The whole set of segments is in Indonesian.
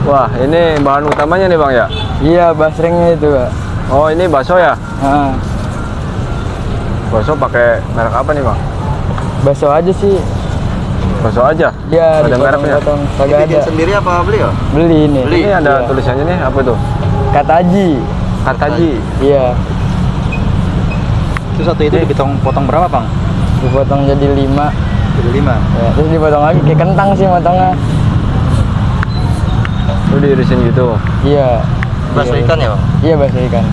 Wah, ini bahan utamanya nih Bang ya? Iya, basrengnya itu, Pak. Oh, ini bakso ya? Nah, Bakso pakai merek apa nih Bang? bakso aja sih. Bakso aja? Iya, Ada mereknya? dipotong-potong. Kagak Bikin ada. sendiri apa beli ya? Beli ini. Ini ada Iya. tulisannya nih, apa itu? Kataji. Kataji. Iya, Itu satu itu dipotong berapa bang? dipotong jadi 5. Jadi 5. Ya, terus dipotong lagi kayak kentang sih motongnya. Itu diirisin gitu. Iya. Bakso Iya. ikan ya bang? Iya, bakso ikan.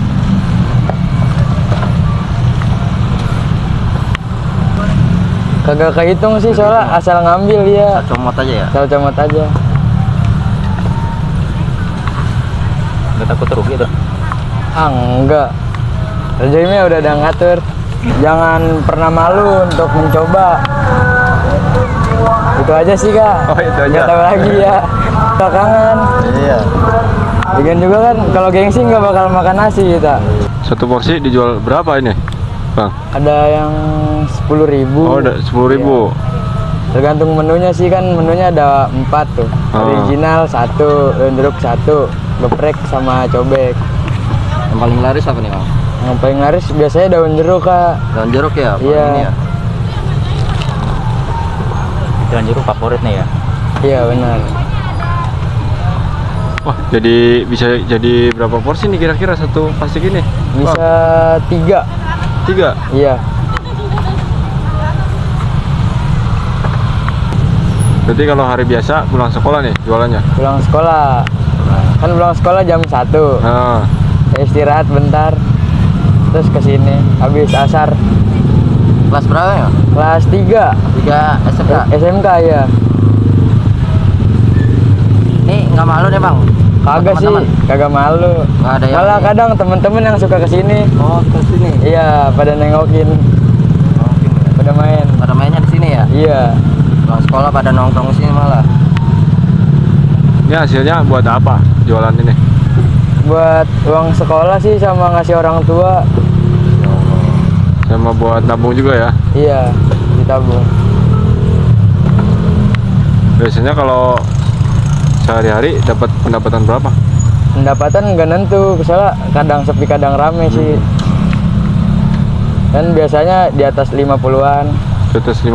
Kagak kehitung sih soalnya asal ngambil ya. Comot aja ya? Asal comot aja. Nggak takut rugi tuh? Enggak. Rezimnya udah ada ngatur. Jangan pernah malu untuk mencoba. Itu aja sih Kak. Oh, itu aja. Nggak tahu lagi ya. Belakangan. Iya. Lagian juga kan kalau gengsi nggak bakal makan nasi kita. Satu porsi dijual berapa ini Bang? Ada yang 10.000. Oh, ada 10.000. Tergantung menunya sih, kan menunya ada 4 tuh. Oh. Original 1, daun jeruk 1, geprek sama cobek. Yang paling laris apa nih bang? Yang paling laris biasanya daun jeruk Kak. Daun jeruk ya? paling Iya. Ini ya? Daun jeruk favorit nih ya? Iya benar. Wah, jadi bisa jadi berapa porsi nih kira-kira satu plastik ini? Bisa 3. 3. Iya. Berarti kalau hari biasa pulang sekolah nih jualannya? Pulang sekolah. Kan pulang sekolah jam 1. Nah, Istirahat bentar. Terus ke sini habis asar. Kelas berapa ya? Kelas 3. 3 SMK. SMK ya. Ini nggak malu deh bang? Kagak sih, Teman-teman? kagak malu. Nggak ada yang Malah ini? kadang temen-temen yang suka kesini. Oh ke sini? Iya, pada nengokin, pada main. Pada mainnya di sini ya? Iya, Pulang sekolah pada nongkrong di sini malah. ini hasilnya buat apa jualan ini? buat uang sekolah sih sama ngasih orang tua. Sama buat nabung juga ya? Iya, ditabung. Biasanya kalau sehari-hari dapat pendapatan berapa? Pendapatan nggak nentu, misalnya kadang sepi kadang rame sih. Dan biasanya di atas 50-an. 150.000.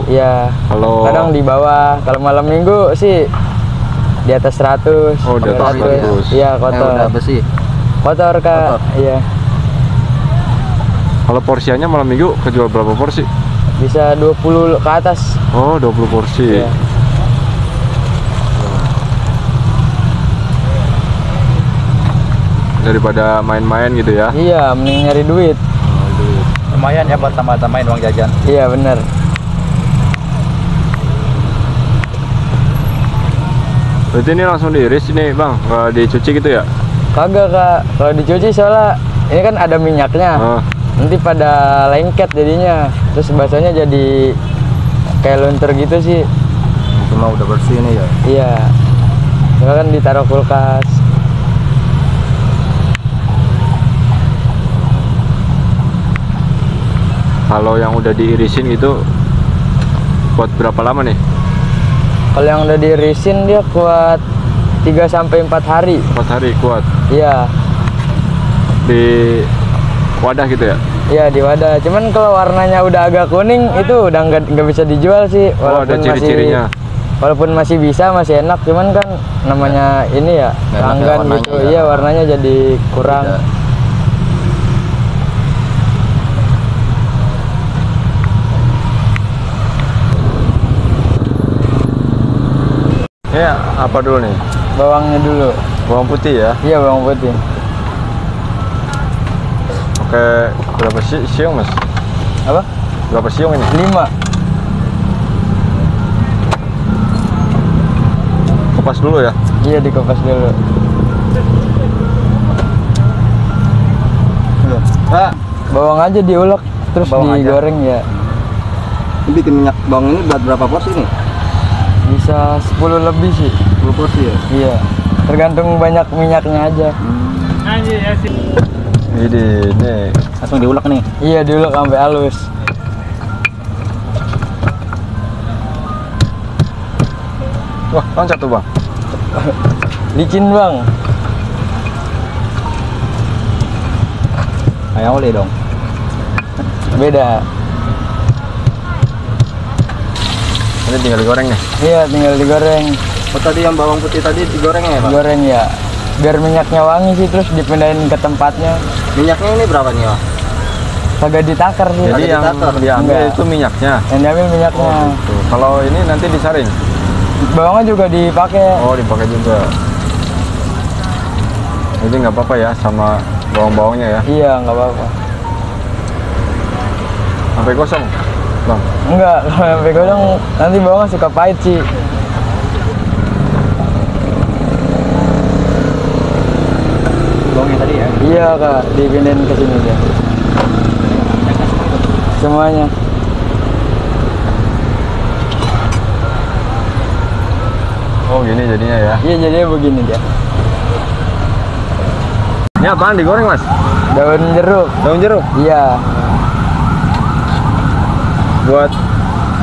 Iya. Kalau Kadang di bawah. Kalau malam minggu sih di atas 100. Oh, di atas 100. Iya, kotor. Udah bersih. Kotor Kak. Kotor. Iya. kalau porsiannya malam minggu kejual berapa porsi? Bisa 20 ke atas. Oh, 20 porsi. Iya. Daripada main-main gitu ya? Iya, mending nyari duit. Lumayan ya buat tambah-tambahin uang jajan. Iya, bener. Berarti ini langsung diiris ini Bang, nggak dicuci gitu ya? Kagak Kak, kalau dicuci soalnya ini kan ada minyaknya. Oh, Nanti pada lengket jadinya. Terus baksonya jadi kayak luntur gitu sih. Cuma udah bersih nih ya. Iya. Soalnya kan ditaruh kulkas. kalau yang udah diirisin gitu buat berapa lama nih? Kalau yang udah diirisin dia kuat 3-4 hari. 4 hari kuat Iya. di wadah gitu ya? Iya, di wadah. Cuman kalau warnanya udah agak kuning itu udah nggak bisa dijual sih. Oh, ada ciri-cirinya. Walaupun masih bisa, masih enak. Cuman kan namanya ini ya Nggak enak ya pelanggan warnanya gitu. ya. Iya, warnanya jadi kurang. Beda. Ini apa dulu nih? Bawangnya dulu. Bawang putih ya? Iya, bawang putih. Oke, berapa siung Mas? Apa? Berapa siung ini? 5. Kupas dulu ya? Iya, dikupas dulu. Pak, Bawang aja diulek terus Bawang aja. digoreng ya. ini bikin minyak bawang ini buat berapa porsi nih? Bisa 10 lebih sih. 10 porsi ya? Iya. Tergantung banyak minyaknya aja. Ini Langsung diulek nih. Iya, diulek sampai halus. wah, loncat tuh Bang. Licin bang. Kayak oleh dong. Beda. Ini tinggal digoreng nih. Iya, tinggal digoreng. Oh tadi yang bawang putih tadi digoreng ya Pak? Goreng ya. Biar minyaknya wangi sih, terus dipindahin ke tempatnya. Minyaknya ini berapa nih Pak? Kagak ditakar sih. Jadi yang ditakar? diambil Enggak. itu minyaknya. Yang diambil minyaknya. Tuh, kalau ini nanti disaring. Bawangnya juga dipakai. Oh, dipakai juga. Jadi nggak apa-apa ya sama bawang-bawangnya ya. Iya, nggak apa-apa. Sampai kosong, bang. Enggak, kalau sampai godong nanti bawangnya suka pahit sih. Bawangnya tadi ya? Iya kak, dipindahin ke sini dia. Semuanya. Oh, gini jadinya ya. Iya jadinya begini dia. Ini apaan digoreng, Mas? Daun jeruk. Daun jeruk Iya, buat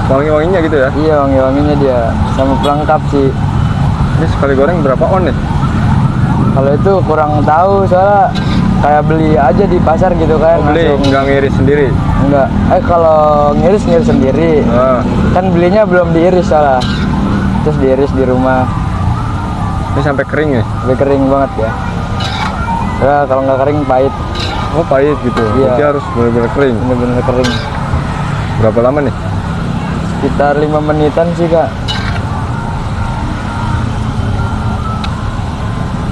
wangi-wanginya gitu ya. iya wangi-wanginya dia. Sama pelengkap sih. Ini sekali goreng berapa on nih? Kalau itu kurang tahu soalnya kayak beli aja di pasar gitu kan. Oh, beli, langsung. nggak ngiris sendiri. Enggak. Kalau ngiris sendiri. Ah, Kan belinya belum diiris salah. Terus diiris di rumah. ini sampai kering nih. Lebih kering banget ya. Ya kalau nggak kering pahit. Oh, pahit gitu. Iya. Berarti harus benar-benar kering. Bener-bener kering. Berapa lama nih? Sekitar 5 menitan sih kak.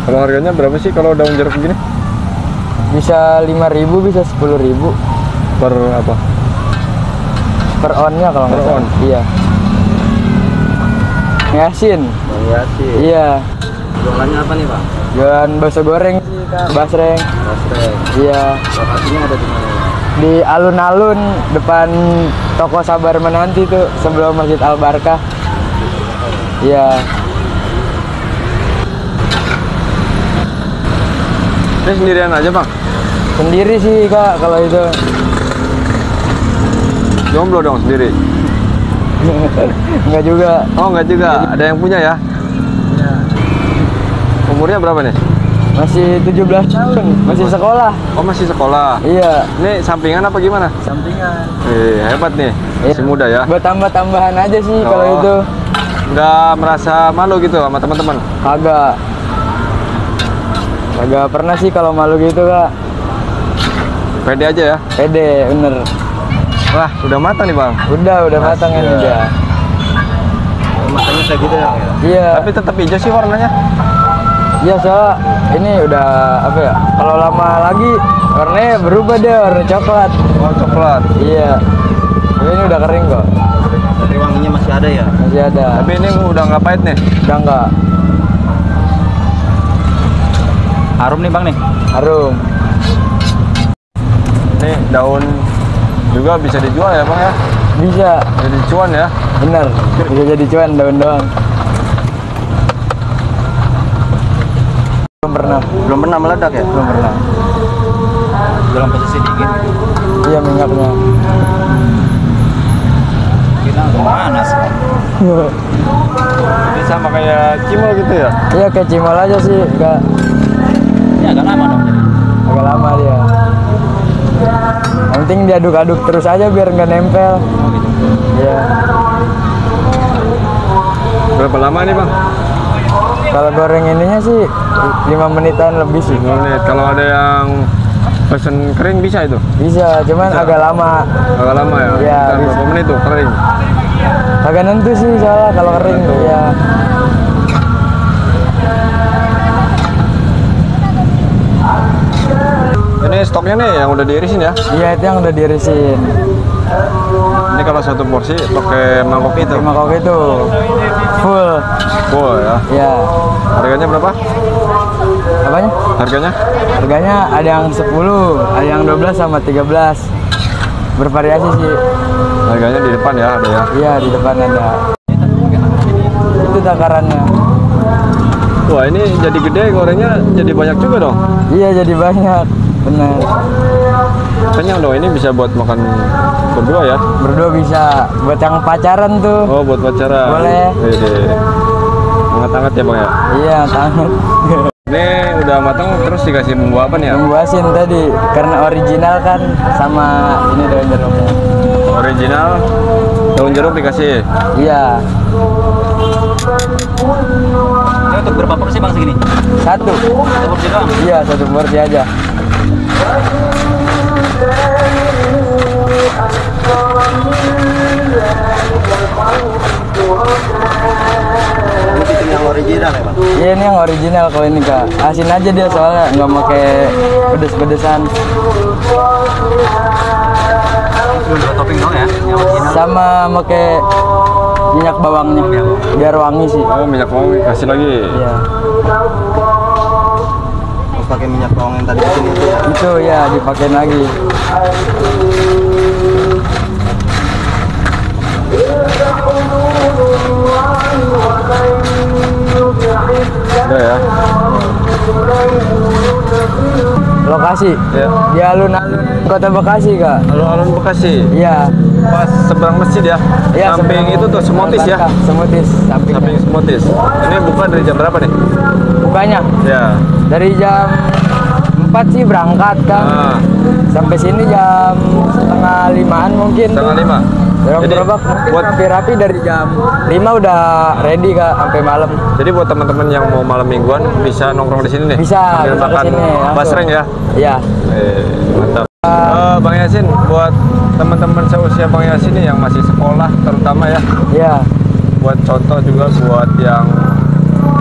Kalau harganya berapa sih kalau daun jeruk begini? Bisa 5.000, bisa 10.000 Per apa? per onnya kalau nggak Per salah. on? Iya. Ngasin. Iya sih. Iya. Jualannya apa nih Pak? Jualan bakso goreng sih kak. Basreng. Basreng. Iya. Lokasinya ada di mana? Di alun-alun depan toko Sabar Menanti tuh sebelum Masjid Al Barkah. Iya. Ini sendirian aja, Bang? Sendiri sih kak kalau itu. Jomblo dong sendiri? Enggak juga. Oh, nggak juga. Ada yang punya ya? Umurnya berapa nih? Masih 17 tahun, masih sekolah. Oh, masih sekolah. Iya. Ini sampingan apa gimana? Sampingan. Hebat nih. Masih muda ya. Buat tambah-tambahan aja sih kalau Oh. itu. Nggak merasa malu gitu sama teman-teman? Kagak. Kagak pernah sih kalau malu gitu kak. Pede aja ya? Pede, bener. Wah, udah matang nih, Bang. Udah matang Mas, ini ya. dia. Matanya kayak gitu ya? Iya. Tapi tetap hijau sih warnanya. Iya soalnya ini udah apa ya? Kalau lama lagi warnanya berubah deh, warna coklat. Oh, coklat. Iya. Tapi ini udah kering kok. Tapi wanginya masih ada ya? Masih ada. Tapi ini udah nggak pahit nih. Udah enggak. Harum nih Bang nih? Harum. Ini daun juga bisa dijual ya, Bang ya? Bisa. Jadi cuan ya. Bener. Bisa jadi cuan daun doang. Belum pernah. Belum pernah meledak ya? Belum pernah. Dalam posisi dingin gitu. Iya minyaknya. Kita panas. Ini sama kayak cimol gitu ya? Iya kayak cimol aja sih, enggak Ini agak lama dong jadi. agak lama dia. Yang penting diaduk-aduk terus aja biar nggak nempel. Oh gitu. Iya. Berapa lama nih, Bang? Kalau goreng ininya sih 5 menitan lebih sih. 5 menit. Kalau ada yang pesen kering bisa itu? Bisa, cuman Bisa. agak lama. Agak lama ya? Iya, Sekitar bisa. berapa menit tuh kering? Agak nentu sih soalnya kalau kering. Iya. Ini stoknya nih yang udah diirisin ya? Iya itu yang udah diirisin. Ini kalau satu porsi pakai mangkok itu? Mangkok itu full. Full ya? Iya. Harganya berapa? Apanya? Harganya? Harganya ada yang 10, ada yang 12 sama 13. Bervariasi sih. Harganya di depan ya ada ya? Iya di depan ada. Itu takarannya. Wah, ini jadi gede, gorengnya jadi banyak juga dong? Iya jadi banyak. Benar. Kenyang dong, ini bisa buat makan berdua ya? Berdua bisa. Buat yang pacaran tuh. Oh, buat pacaran? Boleh. Wede. Hangat-hangat ya bang ya. Iya, tangan. Ini udah matang terus dikasih bumbu apa nih ya? Bumbu asin tadi karena original kan sama ini daun jeruknya. Original daun jeruk dikasih. Iya, Ini untuk berapa porsi bang segini? satu. Satu porsi doang. Iya, satu porsi aja. Ini bikin yang original ya bang? Iya, ini yang original kalau ini kak. Asin aja dia soalnya nggak pakai pedes-pedesan. Cuma dua topping doang ya, yang original. Sama pakai minyak bawangnya biar wangi sih. Oh minyak mau kasih lagi. Iya. Terus pakai minyak bawang yang tadi bikin itu ya? Itu ya dipakein lagi. Udah ya. Lokasi Ya. di alun-alun Kota Bekasi kak. Alun-alun Bekasi. Iya. Pas seberang masjid ya. Iya. Samping itu tuh Semotis ya. Semotis. Samping. Samping Semotis. Ini buka dari jam berapa nih? Bukanya Ya. dari jam 4 sih berangkat kan. Ah, Sampai sini jam setengah 5-an mungkin. setengah 5. Dorong Jadi gerobak mungkin buat rapi-rapi dari jam 5 udah ready kak sampai malam. jadi buat teman-teman yang mau malam mingguan bisa nongkrong di sini nih. Bisa, Sambil bisa makan kesini, langsung. basreng ya. Iya. Mantap. Bang Yasin, buat teman-teman seusia Bang Yasin nih yang masih sekolah terutama ya, Iya. buat contoh juga buat yang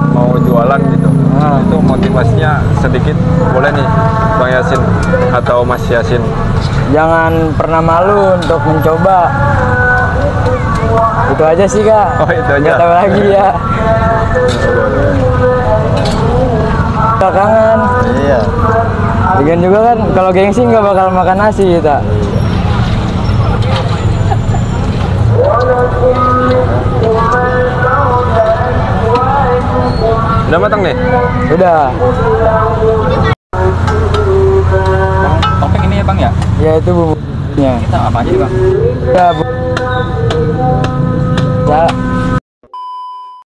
mau jualan gitu. Ah. Itu motivasinya sedikit boleh nih Bang Yasin atau Mas Yasin. Jangan pernah malu untuk mencoba. Itu aja sih kak. Oh, itu aja. Nggak tahu lagi ya. Kangen. Iya. Lagian juga kan kalau gengsi nggak bakal makan nasi kita. Udah matang nih? Udah. Topping ini ya bang ya? Ya itu bumbunya. Kita apa aja nih bang? Ya,